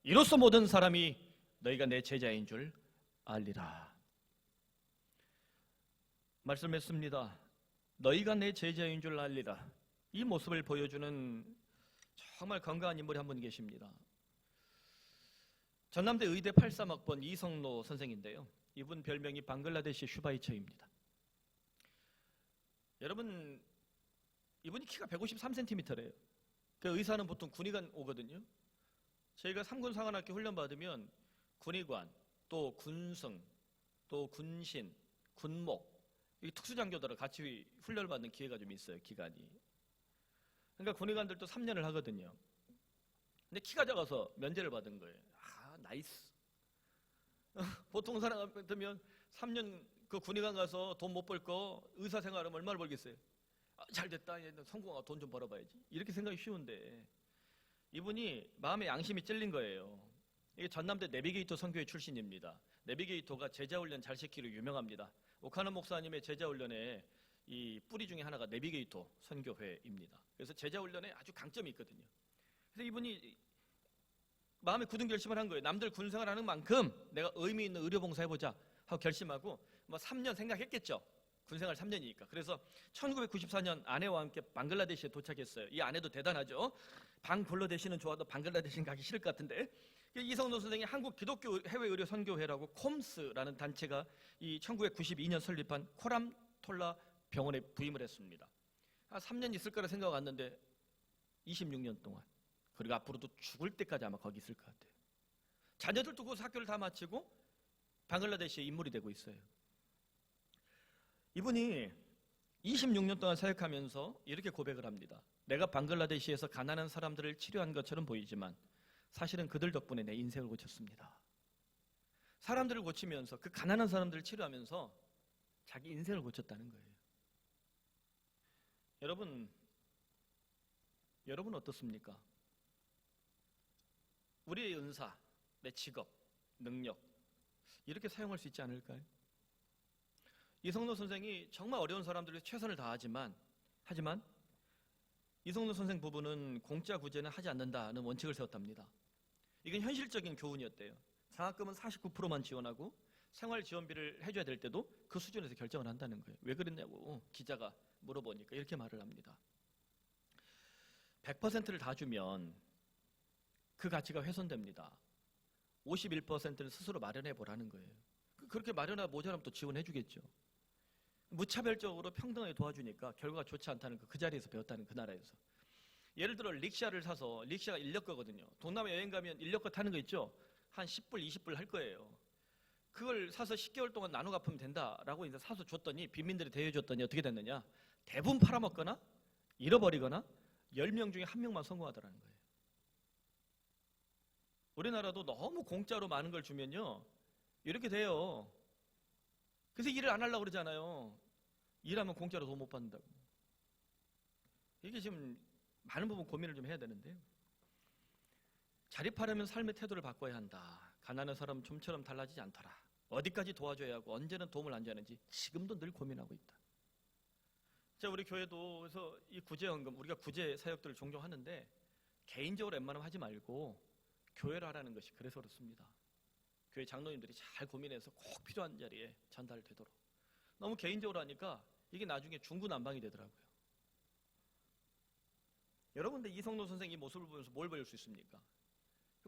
이로써 모든 사람이 너희가 내 제자인 줄 알리라. 말씀했습니다. 너희가 내 제자인 줄 알리라. 이 모습을 보여주는 정말 건강한 인물이 한 분 계십니다. 전남대 의대 83학번 이성노 선생인데요. 이분 별명이 방글라데시 슈바이처입니다. 여러분, 이분이 키가 153cm래요. 그 의사는 보통 군의관 오거든요. 저희가 3군 상관학교 훈련 받으면 군의관, 또 군승, 또 군신, 군목, 이 특수장교들을 같이 훈련을 받는 기회가 좀 있어요, 기간이. 그러니까 군의관들도 3년을 하거든요. 근데 키가 작아서 면제를 받은 거예요. 아, 나이스. 보통 사람 같으면 3년 그 군의관 가서 돈 못 벌 거 의사 생활하면 얼마나 벌겠어요? 아, 잘 됐다. 성공하고 돈 좀 벌어봐야지. 이렇게 생각이 쉬운데 이분이 마음에 양심이 찔린 거예요. 이게 전남대 내비게이터 선교회 출신입니다. 내비게이터가 제자훈련 잘 시키기로 유명합니다. 오카노 목사님의 제자훈련에 이 뿌리 중에 하나가 내비게이터 선교회입니다. 그래서 제자훈련에 아주 강점이 있거든요. 그래서 이분이 마음에 굳은 결심을 한 거예요. 남들 군생활 하는 만큼 내가 의미 있는 의료봉사 해보자 하고 결심하고 3년 생각했겠죠. 군생활 3년이니까. 그래서 1994년 아내와 함께 방글라데시에 도착했어요. 이 아내도 대단하죠. 방글라데시는 좋아도 방글라데시는 가기 싫을 것 같은데, 이성노 선생이 한국 기독교 해외 의료 선교회라고 콤스라는 단체가 이 1992년 설립한 코람톨라 병원에 부임을 했습니다. 3년 있을 거라 생각 왔는데 26년 동안, 그리고 앞으로도 죽을 때까지 아마 거기 있을 것 같아요. 자녀들 두고 학교를 다 마치고 방글라데시의 인물이 되고 있어요. 이분이 26년 동안 사역하면서 이렇게 고백을 합니다. 내가 방글라데시에서 가난한 사람들을 치료한 것처럼 보이지만 사실은 그들 덕분에 내 인생을 고쳤습니다. 사람들을 고치면서, 그 가난한 사람들을 치료하면서 자기 인생을 고쳤다는 거예요. 여러분 어떻습니까? 우리의 은사, 내 직업, 능력 이렇게 사용할 수 있지 않을까요? 이성노 선생이 정말 어려운 사람들을 최선을 다하지만 이성노 선생 부부는 공짜 구제는 하지 않는다는 원칙을 세웠답니다. 이건 현실적인 교훈이었대요. 장학금은 49%만 지원하고 생활 지원비를 해줘야 될 때도 그 수준에서 결정을 한다는 거예요. 왜 그랬냐고 기자가 물어보니까 이렇게 말을 합니다. 100%를 다 주면 그 가치가 훼손됩니다. 51%는 스스로 마련해 보라는 거예요. 그렇게 마련하고 모자라면 또 지원해 주겠죠. 무차별적으로 평등하게 도와주니까 결과가 좋지 않다는 거 그 자리에서 배웠다는 그 나라에서. 예를 들어 릭샤를 사서, 릭샤가 인력거거든요. 동남아 여행 가면 인력거 타는 거 있죠. 한 10불 20불 할 거예요. 그걸 사서 10개월 동안 나눠 갚으면 된다라고 이제 사서 줬더니 빈민들이 대여줬더니 어떻게 됐느냐, 대부분 팔아먹거나 잃어버리거나 10명 중에 1명만 성공하더라는 거예요. 우리나라도 너무 공짜로 많은 걸 주면요 이렇게 돼요. 그래서 일을 안 하려고 그러잖아요. 일하면 공짜로 돈 못 받는다고. 이게 지금 많은 부분 고민을 좀 해야 되는데요. 자립하려면 삶의 태도를 바꿔야 한다. 가난한 사람 좀처럼 달라지지 않더라. 어디까지 도와줘야 하고 언제는 도움을 안 줘야 하는지 지금도 늘 고민하고 있다. 자, 우리 교회도 그래서 이 구제헌금, 우리가 구제 사역들을 종종 하는데 개인적으로 웬만하면 하지 말고 교회를 하라는 것이 그래서 그렇습니다. 교회 장로님들이 잘 고민해서 꼭 필요한 자리에 전달되도록. 너무 개인적으로 하니까 이게 나중에 중구난방이 되더라고요. 여러분들 이성노 선생 이 모습을 보면서 뭘 배울 수 있습니까?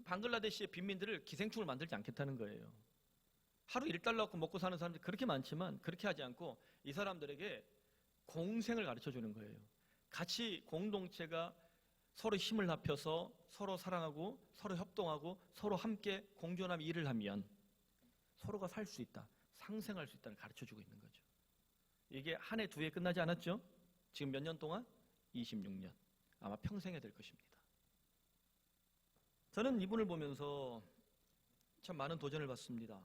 방글라데시의 빈민들을 기생충을 만들지 않겠다는 거예요. 하루 1달러 갖고 먹고 사는 사람들이 그렇게 많지만 그렇게 하지 않고 이 사람들에게 공생을 가르쳐주는 거예요. 같이 공동체가 서로 힘을 합해서 서로 사랑하고 서로 협동하고 서로 함께 공존하며 일을 하면 서로가 살 수 있다, 상생할 수 있다를 가르쳐주고 있는 거죠. 이게 한 해, 두 해 끝나지 않았죠? 지금 몇 년 동안? 26년. 아마 평생에 될 것입니다. 저는 이분을 보면서 참 많은 도전을 받습니다.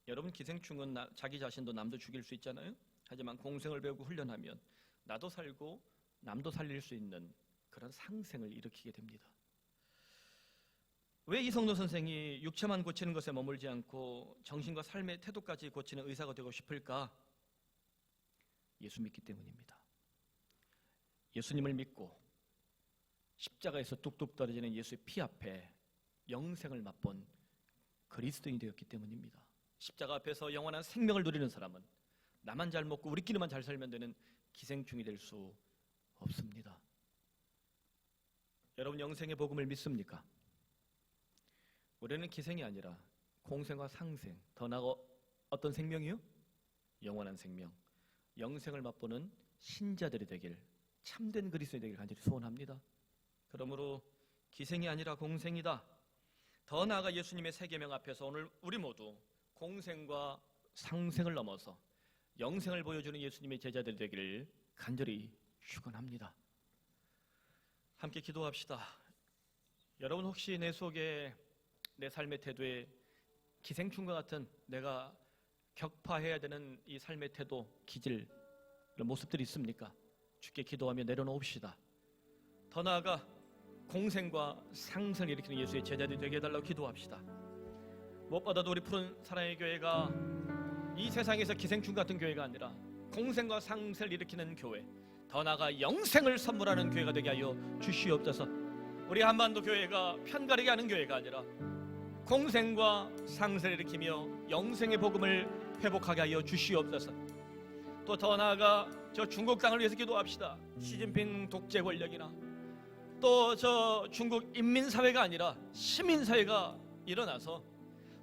여러분, 기생충은 자기 자신도 남도 죽일 수 있잖아요. 하지만 공생을 배우고 훈련하면 나도 살고 남도 살릴 수 있는 그런 상생을 일으키게 됩니다. 왜 이성노 선생이 육체만 고치는 것에 머물지 않고 정신과 삶의 태도까지 고치는 의사가 되고 싶을까? 예수 믿기 때문입니다. 예수님을 믿고 십자가에서 뚝뚝 떨어지는 예수의 피 앞에 영생을 맛본 그리스도인이 되었기 때문입니다. 십자가 앞에서 영원한 생명을 누리는 사람은 나만 잘 먹고 우리끼리만 잘 살면 되는 기생충이 될 수 없습니다. 여러분, 영생의 복음을 믿습니까? 우리는 기생이 아니라 공생과 상생, 더 나아가 어떤 생명이요? 영원한 생명, 영생을 맛보는 신자들이 되길, 참된 그리스도인이 되길 간절히 소원합니다. 그러므로 기생이 아니라 공생이다. 더 나아가 예수님의 세 계명 앞에서 오늘 우리 모두 공생과 상생을 넘어서 영생을 보여주는 예수님의 제자들이 되기를 간절히 축원합니다. 함께 기도합시다. 여러분, 혹시 내 속에 내 삶의 태도에 기생충과 같은 내가 격파해야 되는 이 삶의 태도, 기질, 이런 모습들이 있습니까? 주께 기도하며 내려놓읍시다. 더 나아가 공생과 상생을 일으키는 예수의 제자들이 되게 해달라고 기도합시다. 무엇보다도 우리 푸른 사랑의 교회가 이 세상에서 기생충 같은 교회가 아니라 공생과 상생을 일으키는 교회, 더 나아가 영생을 선물하는 교회가 되게 하여 주시옵소서. 우리 한반도 교회가 편가르게 하는 교회가 아니라 공생과 상생을 일으키며 영생의 복음을 회복하게 하여 주시옵소서. 또 더 나아가 저 중국 땅을 위해서 기도합시다. 시진핑 독재 권력이나 또 저 중국 인민사회가 아니라 시민사회가 일어나서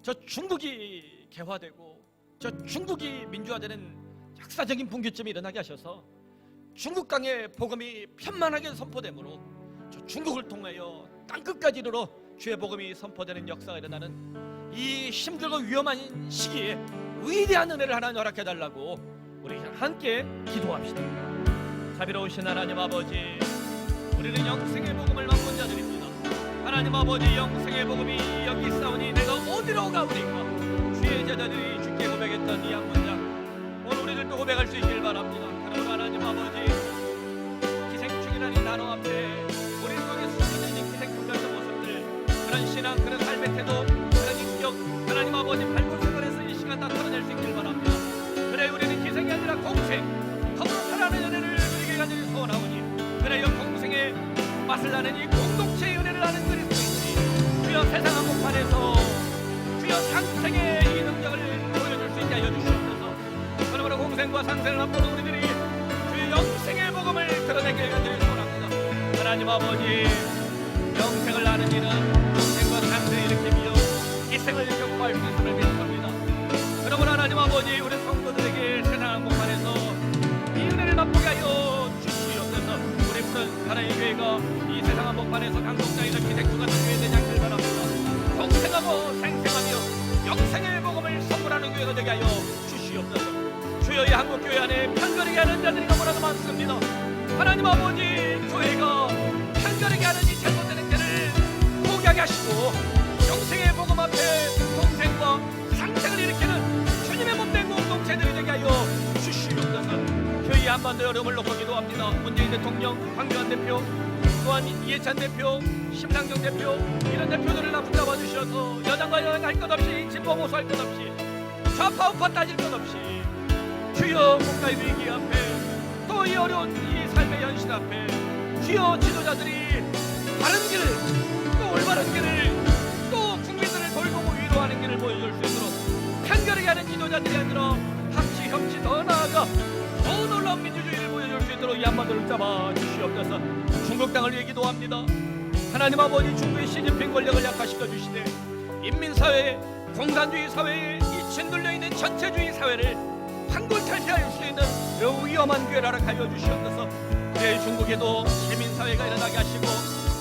저 중국이 개화되고 저 중국이 민주화되는 역사적인 분기점이 일어나게 하셔서 중국 땅의 복음이 편만하게 선포되므로 저 중국을 통하여 땅끝까지 이르러 주의 복음이 선포되는 역사가 일어나는 이 힘들고 위험한 시기에 위대한 은혜를 하나님 허락해달라고 우리 함께 기도합시다. 자비로우신 하나님 아버지, 우리는 영생의 복음을 맛본 자들입니다. 하나님 아버지, 영생의 복음이 여기 있사오니 내가 어디로 가오리까? 주의 제자들이 주께 고백했던 이 한 문장, 고백할 수 있길 바랍니다. 그러므로 하나님 아버지, 기생충이라는 이 단어 앞에 우리 속에 숨겨져 있는 기생충 같은 모습들, 그런 신앙, 그런 삶의 태도, 그런 인격, 하나님 아버지 발굴생활에서 이 시간 다 털어낼 수 있길 바랍니다. 그래, 우리는 기생이 아니라 공생, 더불어 살아가는 은혜를 누리게 간절히 소원하오니, 그래, 이 공생의 맛을 나는 이 공동체의 은혜를 아는 그리스도인들이 주여 세상 한복판에서 주여 상생의 이 능력을 보여줄 수 있게 하여 주시옵소서. 그러므로 공생과 상생을 앞두고 우리들이 주의 영생의 복음을 드러내게 간절히 소원합니다. 하나님 아버지, 영생을 아는 이는 영생과 상생을 일으키며 이생을 격파할 수 있음을 믿습니다. 그러므로 하나님 아버지, 우리 성도들에게 세상 한복판에서 이 은혜를 맛보게 하여 주시옵소서. 우리 푸른 하나님의 교회가 이 세상 한복판에서 강동장이나 기생충 같은 교회 되지 않길 바랍니다. 공생하고 생생하며 영생의 복음을 선물하는 교회가 되게 하여 주시옵소서. 주여, 이 한국교회 안에 편견하게 하는 자들이 너무나도 많습니다. 하나님 아버지, 교회가 편견하게 하는 이 잘못된 행태를 포기하게 하시고 영생의 복음 앞에 공생과 상생을 일으키는 주님의 몸된 공동체들이 되게 하여 주시옵소서. 교회 한반도 여름을 놓고 기도합니다. 문재인 대통령, 황교안 대표, 또한 이해찬 대표, 심상정 대표, 이런 대표들을 다 붙잡아 주셔서 여당과 여당 할 것 없이, 진보 보수 할 것 없이, 좌파 우파 따질 것 없이 주여 국가의 위기 앞에, 또 이 어려운 이 삶의 현실 앞에 주여 지도자들이 바른 길을, 또 올바른 길을, 또 국민들을 돌보고 위로하는 길을 보여줄 수 있도록 편견하게 하는 지도자들이 아니라 합치 협치 더 나아가 더 놀라운 민주주의를 보여줄 수 있도록 이 한반도를 잡아 주시옵소서. 중국 땅을 위해 기도합니다. 하나님 아버지, 중국의 시진핑 권력을 약화시켜 주시되 인민사회, 공산주의 사회에 이 짓눌려 있는 전체주의 사회를 환골탈태할 수 있는 위험한 기회를 허락하여 주시옵소서. 그래, 중국에도 시민사회가 일어나게 하시고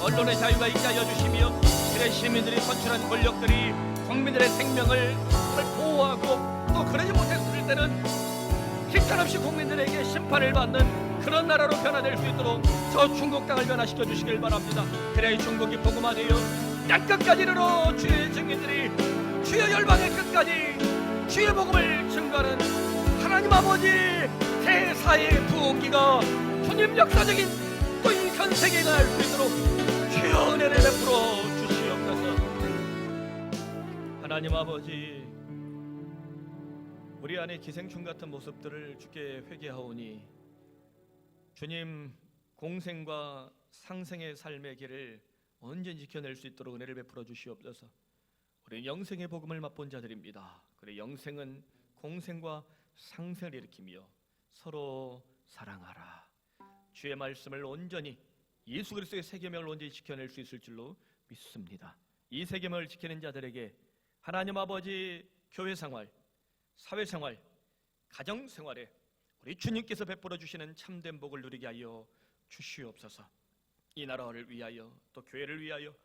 언론의 자유가 있게 하여 주시며, 그래, 시민들이 선출한 권력들이 국민들의 생명을 보호하고, 또 그러지 못했을 때는 형편없이 국민들에게 심판을 받는 그런 나라로 변화될 수 있도록 저 중국 땅을 변화시켜 주시길 바랍니다. 그래, 중국이 복음화되어 땅끝까지 이르러 주의 증인들이 주의 열방의 끝까지 주의 복음을 증거하는 하나님 아버지 대사의 부흥기가 주님 역사적인 또 이 전 세계에 날 수 있도록 주여 은혜를 베풀어 주시옵소서. 하나님 아버지, 우리 안에 기생충 같은 모습들을 주께 회개하오니 주님, 공생과 상생의 삶의 길을 언제든지 지켜낼 수 있도록 은혜를 베풀어 주시옵소서. 우리 영생의 복음을 맛본 자들입니다. 그래, 영생은 공생과 상생을 일으키며 서로 사랑하라. 주의 말씀을 온전히, 예수 그리스도의 세계명을 온전히 지켜낼 수 있을 줄로 믿습니다. 이 세계명을 지키는 자들에게 하나님 아버지, 교회 생활, 사회 생활, 가정 생활에 우리 주님께서 베풀어 주시는 참된 복을 누리게 하여 주시옵소서. 이 나라를 위하여, 또 교회를 위하여,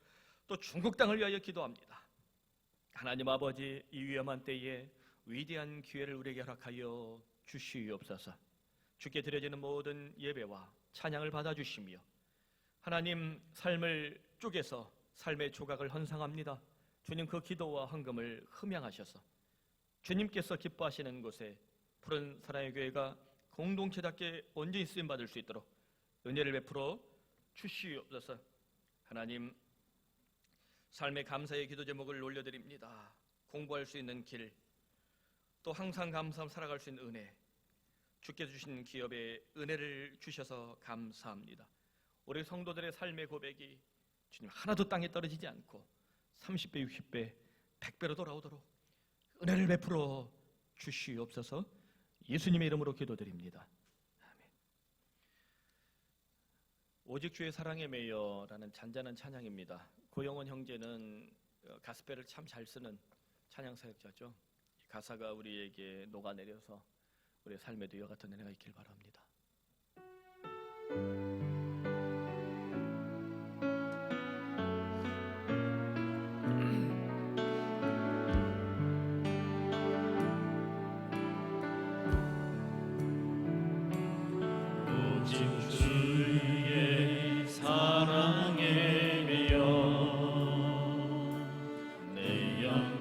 또 중국 땅을 위하여 기도합니다. 하나님 아버지, 이 위험한 때에 위대한 기회를 우리에게 허락하여 주시옵소서. 주께 드려지는 모든 예배와 찬양을 받아주시며, 하나님, 삶을 쪼개서 삶의 조각을 헌상합니다. 주님, 그 기도와 헌금을 흠양하셔서 주님께서 기뻐하시는 곳에 푸른 사랑의 교회가 공동체답게 온전히 쓰임받을 수 있도록 은혜를 베풀어 주시옵소서. 하나님, 삶의 감사의 기도 제목을 올려드립니다. 공부할 수 있는 길, 또 항상 감사하며 살아갈 수 있는 은혜, 주께서 주신 기업에 은혜를 주셔서 감사합니다. 우리 성도들의 삶의 고백이 주님 하나도 땅에 떨어지지 않고 30배, 60배, 100배로 돌아오도록 은혜를 베풀어 주시옵소서. 예수님의 이름으로 기도드립니다. 아멘. 오직 주의 사랑에 매여라는 잔잔한 찬양입니다. 고영원 형제는 가스펠을 참 잘 쓰는 찬양 사역자죠. 가사가 우리에게 녹아내려서 우리의 삶에도 이와 같은 은혜가 있길 바랍니다.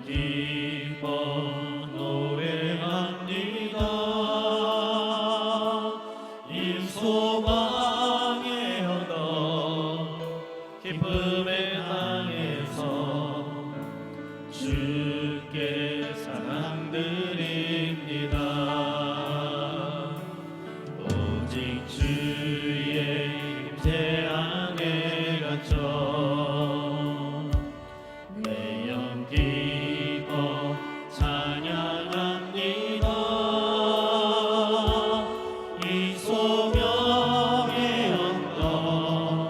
기뻐 노래합니다. 기쁨의 땅에서 주께 사랑 드립니다. 오직 주의 임재 안에 갇혀 내 영 기뻐 찬양합니다. 이 소명의 언덕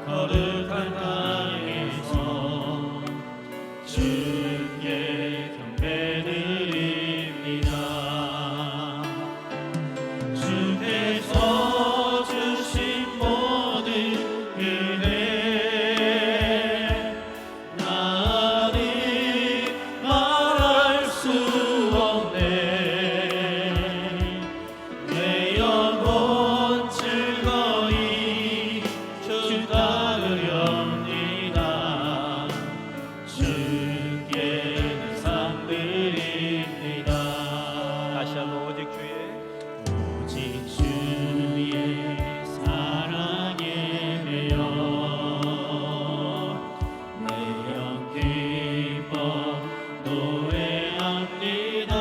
거룩한 땅에서 주께 경배드립니다. 주께서 주신 모든 은혜 나는 말할 수 없네. 내 영혼 즐거이 주 따르렵니다. 주께 상 드립니다. 다시 한번 오직 주의 사랑에 매여 내 영 기뻐 노래합니다.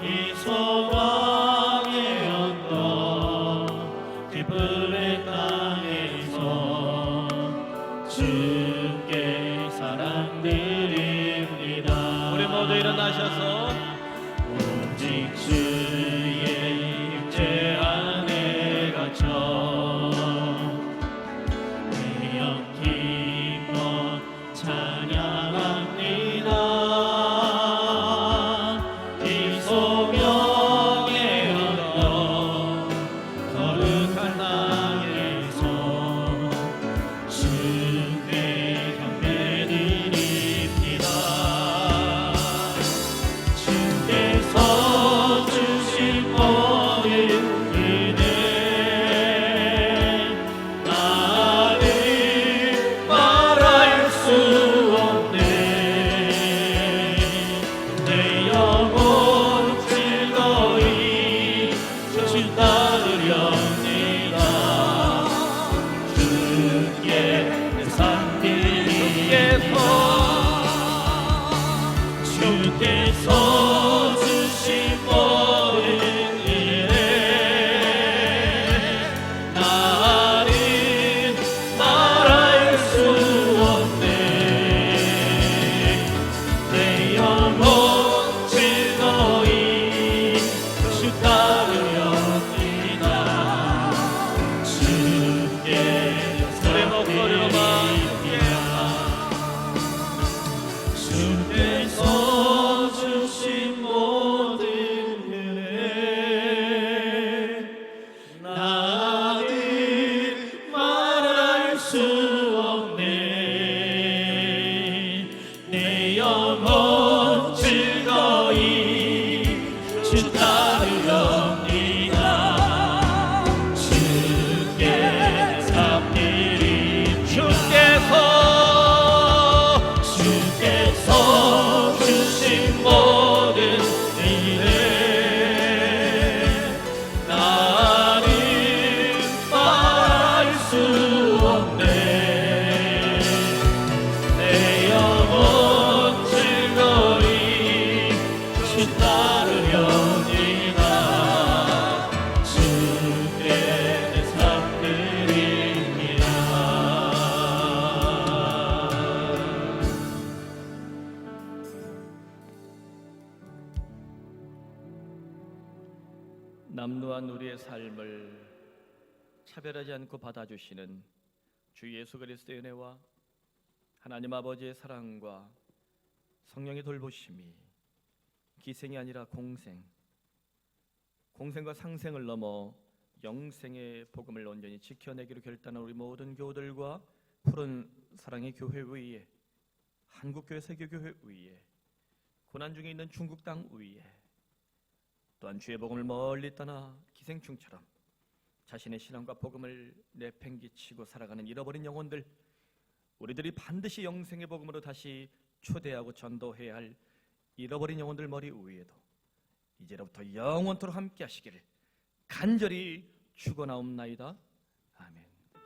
이 소망의 언덕 기쁨의 땅에서 주께 사랑 드립니다. 우리 모두 일어나셔서 오직 주의 임재 안에 갇혀 내 영 기뻐 찬양합니다. 이 소명의 언덕 거룩한 땅에서 주께 경배드립니다. 주께서 주신 모든 은혜 나는 말할 수 없네. 내 영혼 즐거이 주 따르렵니다. 주께 내 삶 드립니다. 주께서 주신 모든 은혜 나는 말할 수 없네. 내 영혼 즐거이 주 따르렵니다. 주께 노래 목소리로 주께서 주신 모든 은혜 나는 말할 수 없네. 내 영혼 즐거이 주 따르렵니다. 주께 삶 드립니다. 주께서 주신 모든 은혜 나는 말할 수 없네. 내 영혼 즐거이 주 따르렵니다. 주께 내 삶 드립니다. 남루한 우리의 삶을 차별하지 않고 받아주시는 주 예수 그리스도의 은혜와 하나님 아버지의 사랑과 성령의 돌보심이 기생이 아니라 공생과 상생을 넘어 영생의 복음을 온전히 지켜내기로 결단한 우리 모든 교우들과 푸른 사랑의 교회 위에, 한국교회 세교교회 위에, 고난 중에 있는 중국 땅 위에, 또한 주의 복음을 멀리 떠나 기생충처럼 자신의 신앙과 복음을 내팽개치고 살아가는 잃어버린 영혼들, 우리들이 반드시 영생의 복음으로 다시 초대하고 전도해야 할 잃어버린 영혼들 머리 위에도 이제로부터 영원토록 함께 하시기를 간절히 축원하옵나이다. 아멘.